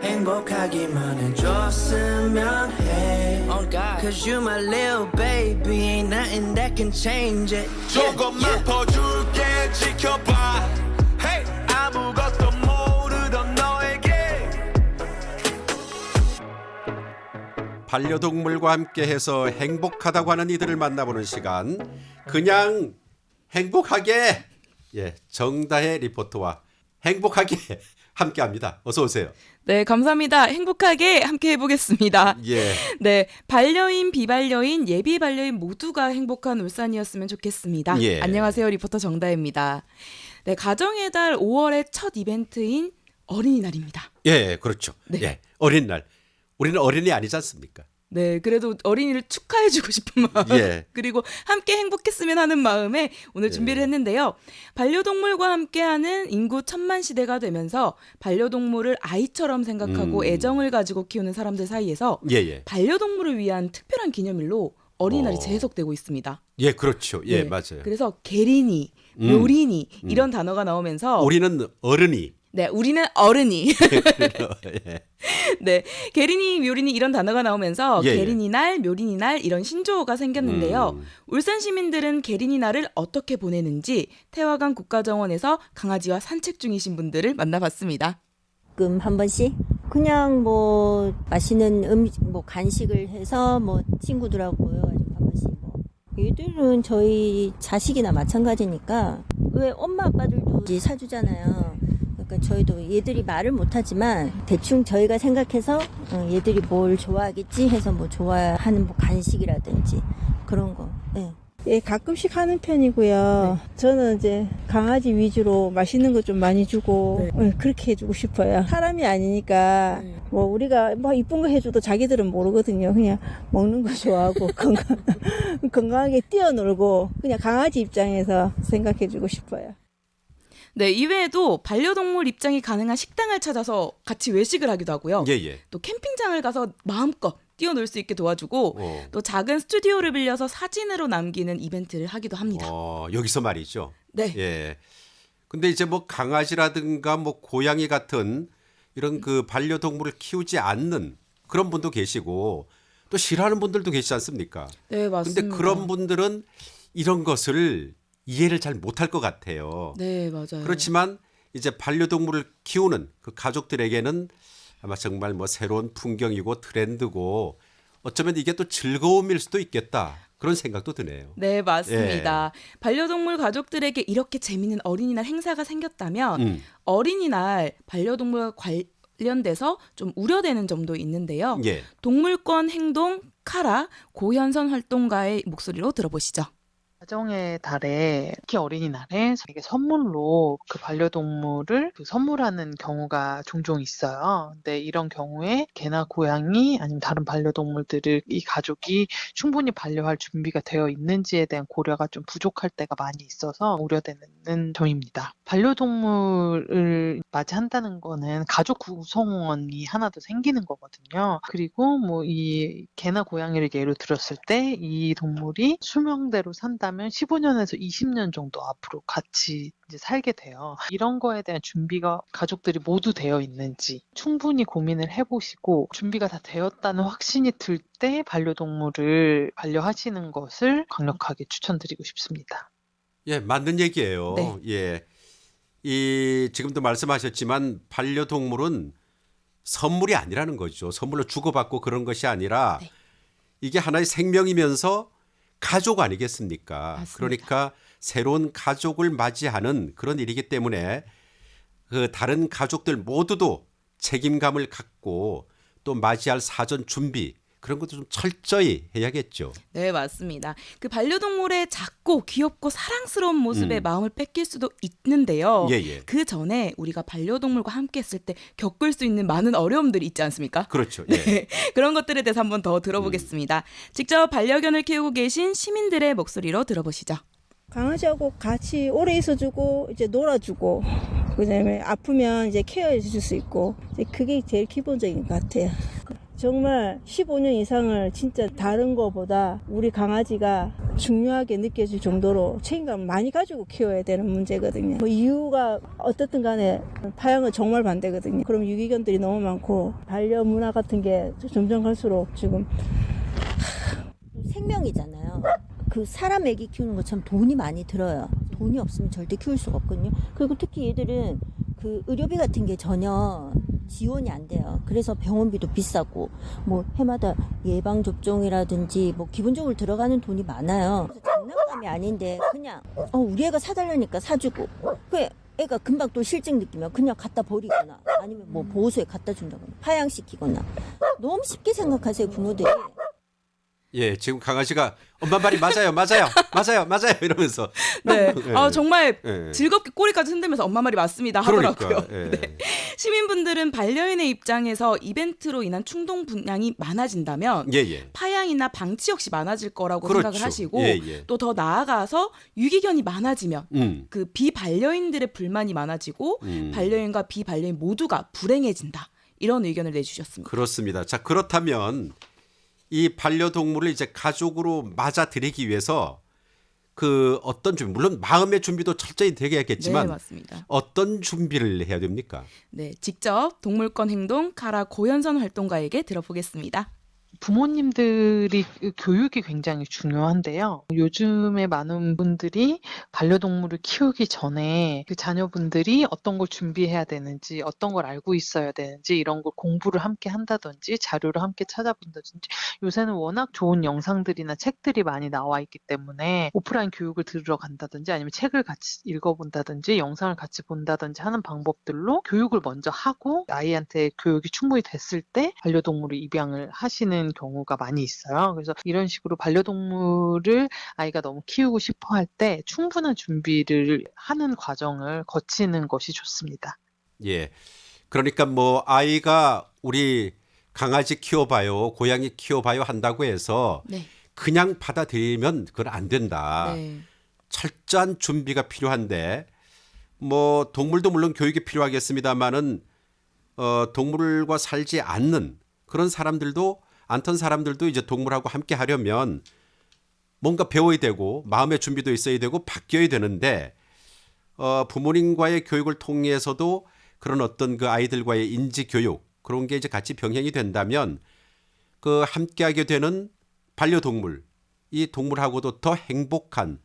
행복하기만 해줬으면 해. Oh God, cause you my little baby, ain't nothing that can change it. 조금만 더 줄게 지켜봐. Hey, 아무것도 모르던 너에게. 반려동물과 함께해서 행복하다고 하는 이들을 만나보는 시간, 그냥 행복하게. 예, 정다혜 리포터와 행복하게 함께합니다. 어서 오세요. 네, 감사합니다. 행복하게 함께 해보겠습니다. 예. 네, 반려인, 비반려인, 예비 반려인 모두가 행복한 울산이었으면 좋겠습니다. 예. 안녕하세요, 리포터 정다혜입니다. 네, 가정의 달 5월의 첫 이벤트인 어린이날입니다. 예, 그렇죠. 네. 예, 어린날. 우리는 어린이 아니지 않습니까? 네, 그래도 어린이를 축하해주고 싶은 마음, 예. 그리고 함께 행복했으면 하는 마음에 오늘 준비를 했는데요. 반려동물과 함께하는 인구 1000만 시대가 되면서 반려동물을 아이처럼 생각하고 애정을 가지고 키우는 사람들 사이에서 예, 예. 반려동물을 위한 특별한 기념일로 어린이날이 재해석되고 있습니다. 예, 그렇죠. 예, 네, 맞아요. 그래서 게린이, 묘린이 이런 단어가 나오면서 우리는 어른이. 네, 우리는 어른이 예. 네, 게린이, 묘린이 이런 단어가 나오면서 예, 예. 게린이날, 묘린이날 이런 신조어가 생겼는데요. 울산 시민들은 게린이날을 어떻게 보내는지 태화강 국가정원에서 강아지와 산책 중이신 분들을 만나봤습니다. 가끔 한 번씩 그냥 뭐 맛있는 뭐 간식을 해서 뭐 친구들하고 모여가지고 한 번씩 뭐 얘들은 저희 자식이나 마찬가지니까 왜 엄마 아빠들도 이제 사주잖아요. 그러니까 저희도 얘들이 말을 못하지만 대충 저희가 생각해서 얘들이 뭘 좋아하겠지 해서 뭐 좋아하는 뭐 간식이라든지 그런 거. 네. 예, 가끔씩 하는 편이고요. 저는 이제 강아지 위주로 맛있는 거 좀 많이 주고 그렇게 해주고 싶어요. 사람이 아니니까 뭐 우리가 뭐 이쁜 거 해줘도 자기들은 모르거든요. 그냥 먹는 거 좋아하고 건강하게 뛰어놀고 그냥 강아지 입장에서 생각해주고 싶어요. 네, 이외에도 반려동물 입장이 가능한 식당을 찾아서 같이 외식을 하기도 하고요. 예, 예. 또 캠핑장을 가서 마음껏 뛰어놀 수 있게 도와주고 또 작은 스튜디오를 빌려서 사진으로 남기는 이벤트를 하기도 합니다. 여기서 말이죠. 네. 예. 근데 이제 뭐 강아지라든가 뭐 고양이 같은 이런 그 반려동물을 키우지 않는 그런 분도 계시고 또 싫어하는 분들도 계시지 않습니까? 네, 맞습니다. 근데 그런 분들은 이런 것을 이해를 잘 못할 것 같아요. 네, 맞아요. 그렇지만 이제 반려동물을 키우는 그 가족들에게는 아마 정말 뭐 새로운 풍경이고 트렌드고 어쩌면 이게 또 즐거움일 수도 있겠다. 그런 생각도 드네요. 네, 맞습니다. 반려동물 가족들에게 이렇게 재미있는 어린이날 행사가 생겼다면 어린이날 반려동물과 관련돼서 좀 우려되는 점도 있는데요. 예. 동물권 행동 카라 고현선 활동가의 목소리로 들어보시죠. 가정의 달에 특히 어린이날에 이게 선물로 그 반려동물을 선물하는 경우가 종종 있어요. 근데 이런 경우에 개나 고양이 아니면 다른 반려동물들을 이 가족이 충분히 반려할 준비가 되어 있는지에 대한 고려가 좀 부족할 때가 많이 있어서 우려되는 점입니다. 반려동물을 맞이한다는 거는 가족 구성원이 하나 더 생기는 거거든요. 그리고 뭐 이 개나 고양이를 예로 들었을 때 이 동물이 수명대로 산다면 15년에서 20년 정도 앞으로 같이 이제 살게 돼요. 이런 거에 대한 준비가 가족들이 모두 되어 있는지 충분히 고민을 해보시고 준비가 다 되었다는 확신이 들 때 반려동물을 반려하시는 것을 강력하게 추천드리고 싶습니다. 예, 맞는 얘기예요. 네. 예. 이 지금도 말씀하셨지만 반려동물은 선물이 아니라는 거죠. 선물로 주고받고 그런 것이 아니라 네. 이게 하나의 생명이면서 가족 아니겠습니까? 맞습니다. 그러니까 새로운 가족을 맞이하는 그런 일이기 때문에 그 다른 가족들 모두도 책임감을 갖고 또 맞이할 사전 준비 그런 것도 좀 철저히 해야겠죠. 네, 맞습니다. 그 반려동물의 작고 귀엽고 사랑스러운 모습에 마음을 뺏길 수도 있는데요. 예, 예. 그 전에 우리가 반려동물과 함께 했을 때 겪을 수 있는 많은 어려움들이 있지 않습니까? 그렇죠. 예. 네, 그런 것들에 대해서 한번 더 들어보겠습니다. 직접 반려견을 키우고 계신 시민들의 목소리로 들어보시죠. 강아지하고 같이 오래 있어주고 이제 놀아주고 그다음에 아프면 이제 케어해 줄 수 있고 이제 그게 제일 기본적인 것 같아요. 정말 15년 이상을 진짜 다른 거보다 우리 강아지가 중요하게 느껴질 정도로 책임감을 많이 가지고 키워야 되는 문제거든요. 뭐 이유가 어떻든 간에 파양은 정말 반대거든요. 그럼 유기견들이 너무 많고 반려 문화 같은 게 점점 갈수록 지금 생명이잖아요. 그 사람 애기 키우는 것처럼 돈이 많이 들어요. 돈이 없으면 절대 키울 수가 없거든요. 그리고 특히 얘들은 그 의료비 같은 게 전혀 지원이 안 돼요. 그래서 병원비도 비싸고 뭐 해마다 예방 접종이라든지 뭐 기본적으로 들어가는 돈이 많아요. 그래서 장난감이 아닌데 그냥 우리 애가 사달라니까 사주고 그 애가 금방 또 실증 느끼면 그냥 갖다 버리거나 아니면 뭐 보호소에 갖다 준다거나 파양시키거나 너무 쉽게 생각하세요 부모들이. 예, 지금 강아지가 엄마 말이 맞아요, 맞아요, 맞아요, 맞아요 이러면서. 네. 예. 정말 예. 즐겁게 꼬리까지 흔들면서 엄마 말이 맞습니다 하더라고요. 그러니까, 예. 네. 시민분들은 반려인의 입장에서 이벤트로 인한 충동 분양이 많아진다면 예, 예. 파양이나 방치 역시 많아질 거라고 그렇죠. 생각을 하시고 예, 예. 또 더 나아가서 유기견이 많아지면 그 그 비반려인들의 불만이 많아지고 반려인과 비반려인 모두가 불행해진다. 이런 의견을 내주셨습니다. 그렇습니다. 자, 그렇다면 이 반려동물을 이제 가족으로 맞아들이기 위해서 그 어떤 준비, 물론 마음의 준비도 철저히 되겠지만 네, 맞습니다. 어떤 준비를 해야 됩니까? 네, 직접 동물권 행동 카라 고현선 활동가에게 들어보겠습니다. 부모님들이 교육이 굉장히 중요한데요. 요즘에 많은 분들이 반려동물을 키우기 전에 그 자녀분들이 어떤 걸 준비해야 되는지, 어떤 걸 알고 있어야 되는지 이런 걸 공부를 함께 한다든지 자료를 함께 찾아본다든지 요새는 워낙 좋은 영상들이나 책들이 많이 나와 있기 때문에 오프라인 교육을 들으러 간다든지 아니면 책을 같이 읽어본다든지 영상을 같이 본다든지 하는 방법들로 교육을 먼저 하고 아이한테 교육이 충분히 됐을 때 반려동물을 입양을 하시는 경우가 많이 있어요. 그래서 이런 식으로 반려동물을 아이가 너무 키우고 싶어 할 때 충분한 준비를 하는 과정을 거치는 것이 좋습니다. 예. 그러니까 뭐 아이가 우리 강아지 키워봐요, 고양이 키워봐요 한다고 해서 네. 그냥 받아들이면 그건 안 된다. 네. 철저한 준비가 필요한데 뭐 동물도 물론 교육이 필요하겠습니다만은 동물과 살지 않는 그런 사람들도 않던 사람들도 이제 동물하고 함께 하려면 뭔가 배워야 되고 마음의 준비도 있어야 되고 바뀌어야 되는데 부모님과의 교육을 통해서도 그런 어떤 그 아이들과의 인지 교육 그런 게 이제 같이 병행이 된다면 그 함께하게 되는 반려동물 이 동물하고도 더 행복한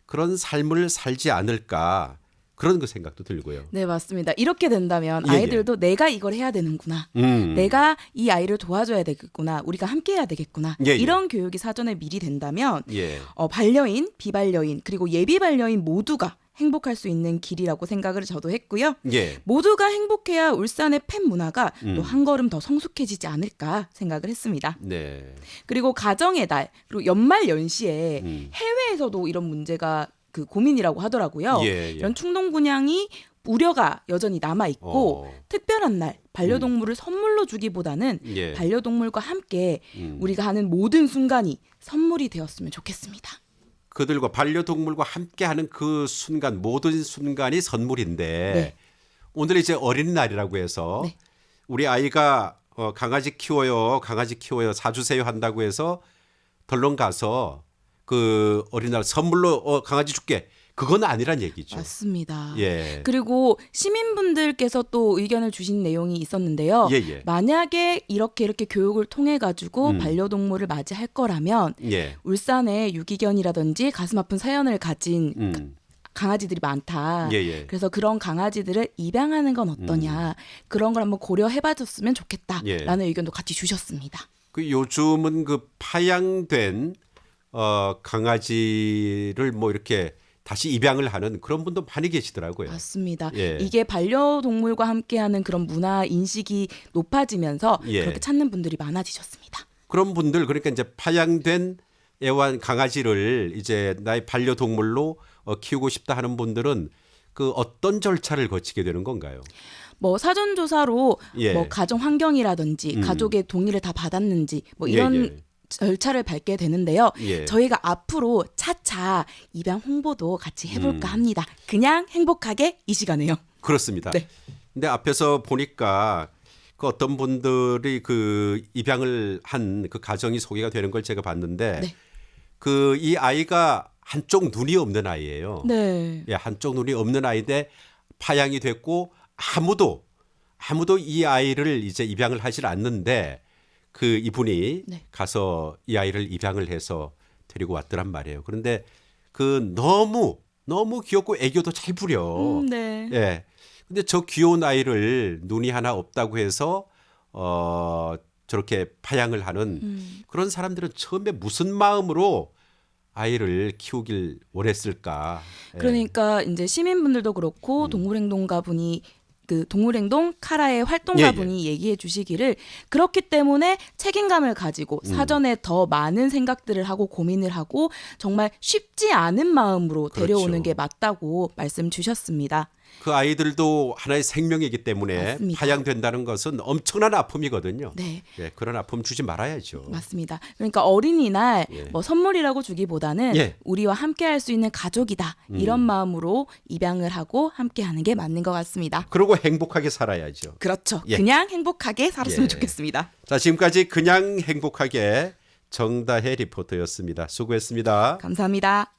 그런 삶을 살지 않을까 그런 그 생각도 들고요. 네, 맞습니다. 이렇게 된다면 예, 아이들도 내가 이걸 해야 되는구나. 내가 이 아이를 도와줘야 되겠구나. 우리가 함께 해야 되겠구나. 예, 예. 이런 교육이 사전에 미리 된다면 예. 반려인, 비반려인, 그리고 예비 반려인 모두가 행복할 수 있는 길이라고 생각을 저도 했고요. 예. 모두가 행복해야 울산의 펫 문화가 또 한 걸음 더 성숙해지지 않을까 생각을 했습니다. 네. 그리고 가정의 달, 그리고 연말 연시에 해외에서도 이런 문제가 그 고민이라고 하더라고요. 예, 예. 이런 충동 분양이 우려가 여전히 남아 있고 특별한 날 반려동물을 선물로 주기보다는 예. 반려동물과 함께 우리가 하는 모든 순간이 선물이 되었으면 좋겠습니다. 그들과 반려동물과 함께하는 그 순간 모든 순간이 선물인데 네. 오늘 이제 어린이날이라고 해서 네. 우리 아이가 강아지 키워요 사주세요 한다고 해서 덜렁 가서 그 어린이날 선물로 강아지 줄게 그건 아니란 얘기죠. 맞습니다. 예. 그리고 시민분들께서 또 의견을 주신 내용이 있었는데요. 예, 예. 만약에 이렇게 교육을 통해 가지고 반려동물을 맞이할 거라면 예. 울산에 유기견이라든지 가슴 아픈 사연을 가진 강아지들이 많다. 예, 예. 그래서 그런 강아지들을 입양하는 건 어떠냐. 그런 걸 한번 고려해봐줬으면 좋겠다라는 예. 의견도 같이 주셨습니다. 그 요즘은 그 파양된 강아지를 뭐 이렇게 다시 입양을 하는 그런 분도 많이 계시더라고요. 맞습니다. 예. 이게 반려동물과 함께하는 그런 문화 인식이 높아지면서 예. 그렇게 찾는 분들이 많아지셨습니다. 그런 분들 그러니까 이제 파양된 애완 강아지를 이제 나의 반려동물로 키우고 싶다 하는 분들은 그 어떤 절차를 거치게 되는 건가요? 뭐 사전 조사로 예. 뭐 가정 환경이라든지 가족의 동의를 다 받았는지 뭐 이런 예. 절차를 밟게 되는데요. 예. 저희가 앞으로 차차 입양 홍보도 같이 해볼까 합니다. 그냥 행복하게 이 시간에요. 그렇습니다. 네. 근데 앞에서 보니까 그 어떤 분들이 그 입양을 한 그 가정이 소개가 되는 걸 제가 봤는데 네. 그 이 아이가 한쪽 눈이 없는 아이예요. 네. 예, 한쪽 눈이 없는 아이인데 파양이 됐고 아무도 이 아이를 이제 입양을 하질 않는데 그 이분이 네. 가서 이 아이를 입양을 해서 데리고 왔더란 말이에요. 그런데 그 너무 귀엽고 애교도 잘 부려. 네. 예. 근데 저 귀여운 아이를 눈이 하나 없다고 해서 저렇게 파양을 하는 그런 사람들은 처음에 무슨 마음으로 아이를 키우길 원했을까? 예. 그러니까 이제 시민분들도 그렇고 동물행동가 분이 그 동물행동 카라의 활동가 예, 예. 분이 얘기해 주시기를 그렇기 때문에 책임감을 가지고 사전에 더 많은 생각들을 하고 고민을 하고 정말 쉽지 않은 마음으로 데려오는 그렇죠. 게 맞다고 말씀 주셨습니다. 그 아이들도 하나의 생명이기 때문에 맞습니다. 파양된다는 것은 엄청난 아픔이거든요. 네. 예, 그런 아픔 주지 말아야죠. 맞습니다. 그러니까 어린이날 예. 뭐 선물이라고 주기보다는 예. 우리와 함께 할 수 있는 가족이다. 이런 마음으로 입양을 하고 함께 하는 게 맞는 것 같습니다. 그리고 행복하게 살아야죠. 그렇죠. 예. 그냥 행복하게 살았으면 예. 좋겠습니다. 자, 지금까지 그냥 행복하게 정다혜 리포터였습니다. 수고했습니다. 감사합니다.